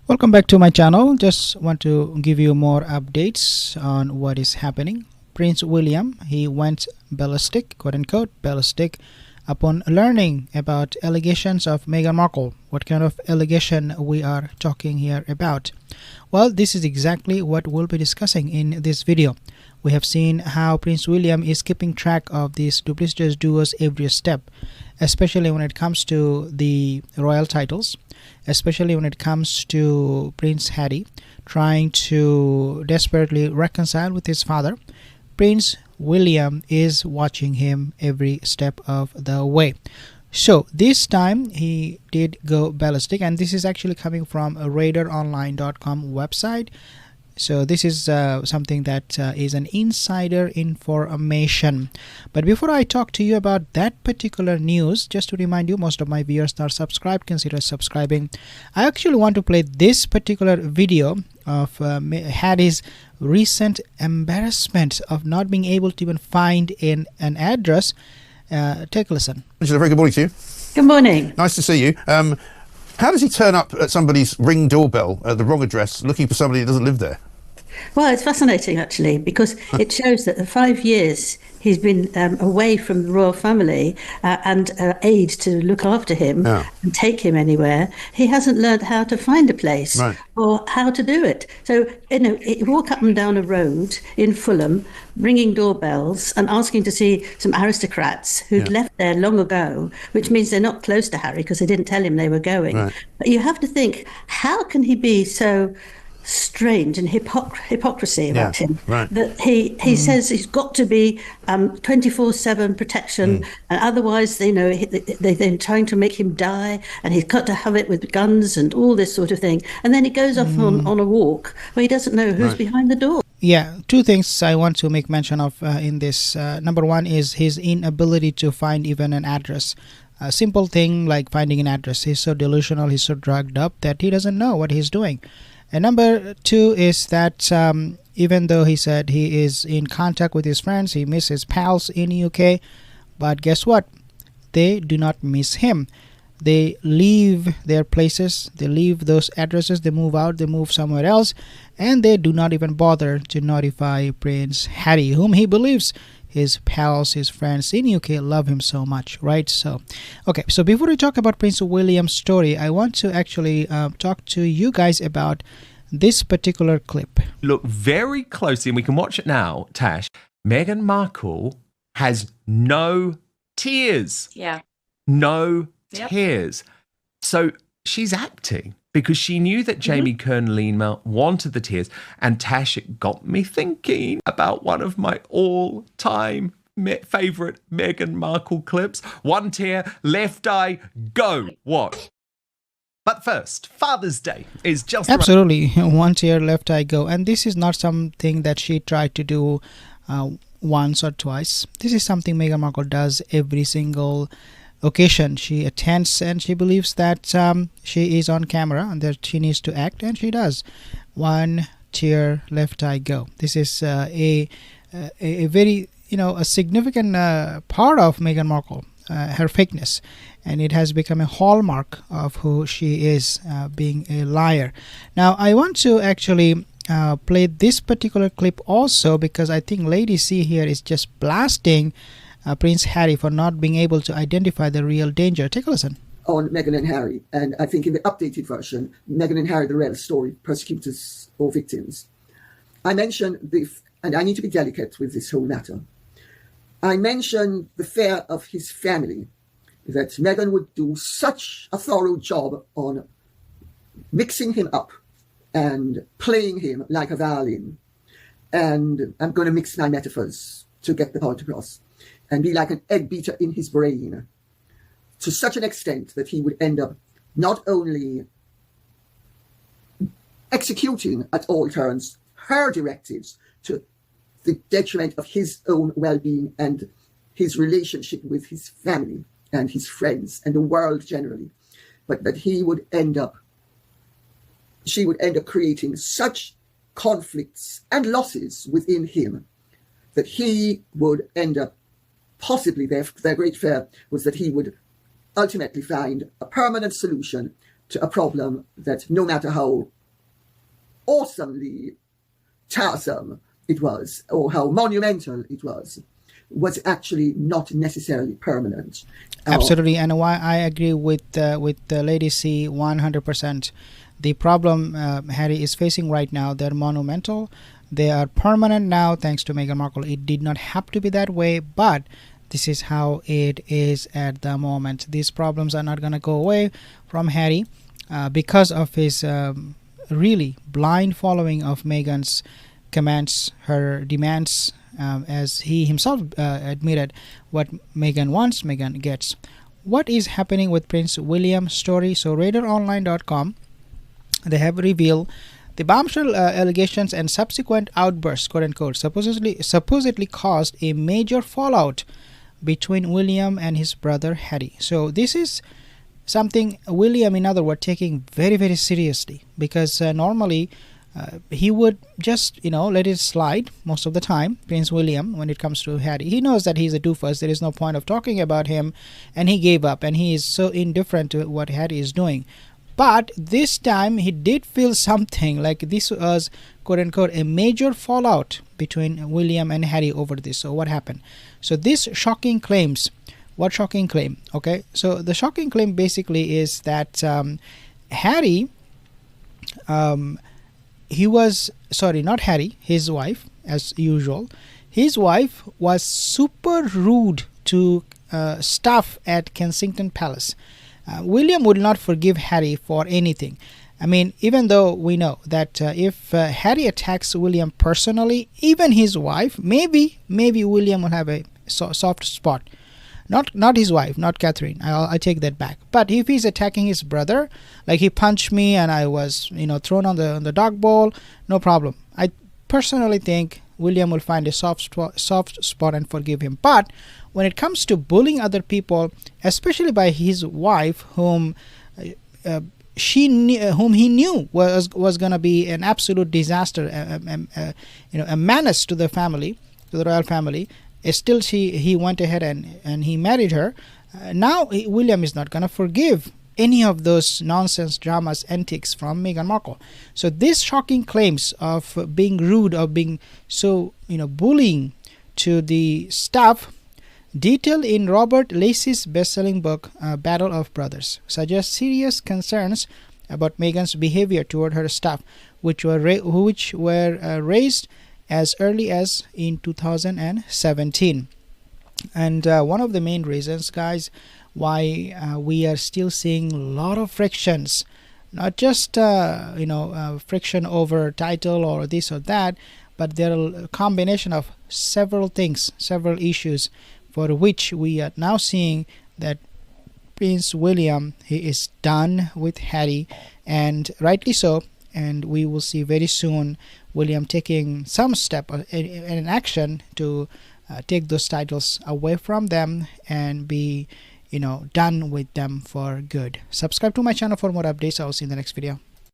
Welcome back to my channel. Just want to give you more updates on what is happening. Prince William, he went ballistic, quote unquote, ballistic, upon learning about allegations of Meghan Markle. What kind of allegation we are talking here about? Well, this is exactly what we'll be discussing in this video. We have seen how Prince William is keeping track of these duplicitous duos every step, especially when it comes to the royal titles, especially when it comes to Prince Harry trying to desperately reconcile with his father. Prince William is watching him every step of the way. So this time he did go ballistic, and this is actually coming from a radaronline.com website. So this is something that is an insider information. But before I talk to you about that particular news, just to remind you, most of my viewers are subscribed. Consider subscribing. I actually want to play this particular video of Harry's recent embarrassment of not being able to even find an address. Take a listen. Angela, very good morning to you. Good morning. Nice to see you. How does he turn up at somebody's Ring doorbell at the wrong address looking for somebody who doesn't live there? Well, it's fascinating, actually, because it shows that the 5 years he's been away from the royal family and aid to look after him and take him anywhere, he hasn't learned how to find a place or how to do it. So, you walk up and down a road in Fulham, ringing doorbells and asking to see some aristocrats who'd left there long ago, which means they're not close to Harry because they didn't tell him they were going. But you have to think, how can he be so strange and hypocrisy about him that he says he's got to be 24/7 protection, and otherwise they're trying to make him die, and he's got to have it with guns and all this sort of thing, and then he goes off on a walk where he doesn't know who's behind the door. Yeah, two things I want to make mention of in this. Number one is his inability to find even an address. A simple thing like finding an address. He's so delusional, he's so drugged up that he doesn't know what he's doing. And number two is that even though he said he is in contact with his friends, he misses his pals in UK, but guess what? They do not miss him. They leave their places, they leave those addresses, they move out, they move somewhere else, and they do not even bother to notify Prince Harry, whom he believes his pals, his friends in UK love him so much, right? So, okay, so before we talk about Prince William's story, I want to actually talk to you guys about this particular clip. Look very closely, and we can watch it now, Tash. Meghan Markle has no tears. Yeah. No tears. So she's acting because she knew that Jamie Kern-Lima wanted the tears. And Tash, it got me thinking about one of my all-time favourite Meghan Markle clips. One tear, left eye, go. Watch. But first, Father's Day is just absolutely one tear, left eye, go. And this is not something that she tried to do once or twice. This is something Meghan Markle does every single occasion she attends, and she believes that she is on camera and that she needs to act, and she does. One tear, left eye, go. This is a very a significant part of Meghan Markle, her fakeness, and it has become a hallmark of who she is, being a liar. Now I want to actually play this particular clip also because I think Lady C here is just blasting Prince Harry for not being able to identify the real danger. Take a listen. On Meghan and Harry, and I think in the updated version, Meghan and Harry, the real story, persecutors or victims. I mentioned and I need to be delicate with this whole matter. I mentioned the fear of his family, that Meghan would do such a thorough job on mixing him up and playing him like a violin. And I'm going to mix my metaphors to get the point across. And be like an egg beater in his brain, to such an extent that he would end up not only executing at all turns her directives to the detriment of his own well-being and his relationship with his family and his friends and the world generally, but that she would end up creating such conflicts and losses within him that he would end up possibly their great fear was that he would ultimately find a permanent solution to a problem that, no matter how awesomely tiresome it was, or how monumental it was actually not necessarily permanent. Absolutely, and why I agree with Lady C 100%. The problem Harry is facing right now, they're monumental. They are permanent now, thanks to Meghan Markle. It did not have to be that way, but this is how it is at the moment. These problems are not going to go away from Harry because of his really blind following of Meghan's commands, her demands, as he himself admitted. What Meghan wants, Meghan gets. What is happening with Prince William's story? So RadarOnline.com, they have revealed the bombshell allegations and subsequent outbursts, quote unquote, supposedly caused a major fallout between William and his brother Harry. So this is something William, in other words, taking very, very seriously, because normally he would just, let it slide most of the time, Prince William, when it comes to Harry. He knows that he's a doofus. There is no point of talking about him, and he gave up, and he is so indifferent to what Harry is doing. But this time he did feel something, like this was, quote unquote, a major fallout between William and Harry over this. So what happened? So this shocking claims, what shocking claim? Okay, so the shocking claim basically is that Harry, his wife, as usual, his wife was super rude to staff at Kensington Palace. William would not forgive Harry for anything. I mean, even though we know that if Harry attacks William personally, even his wife, maybe William will have a soft spot. Not his wife, not Catherine. I take that back. But if he's attacking his brother, like he punched me and I was, thrown on the dog bowl, no problem. I personally think William will find a soft spot and forgive him. But when it comes to bullying other people, especially by his wife, whom he knew was going to be an absolute disaster, a menace to the family, to the royal family, still he went ahead and he married her. Now William is not going to forgive any of those nonsense dramas, antics from Meghan Markle. So these shocking claims of being rude, of being so bullying to the staff, detailed in Robert Lacey's best-selling book Battle of Brothers, suggest serious concerns about Meghan's behavior toward her staff, which were raised as early as in 2017. And one of the main reasons, guys, why we are still seeing a lot of frictions, not just friction over title or this or that, but there are a combination of several things, several issues, for which we are now seeing that Prince William, he is done with Harry, and rightly so. And we will see very soon William taking some step in action to take those titles away from them and be done with them for good. Subscribe to my channel for more updates. I will see you in the next video.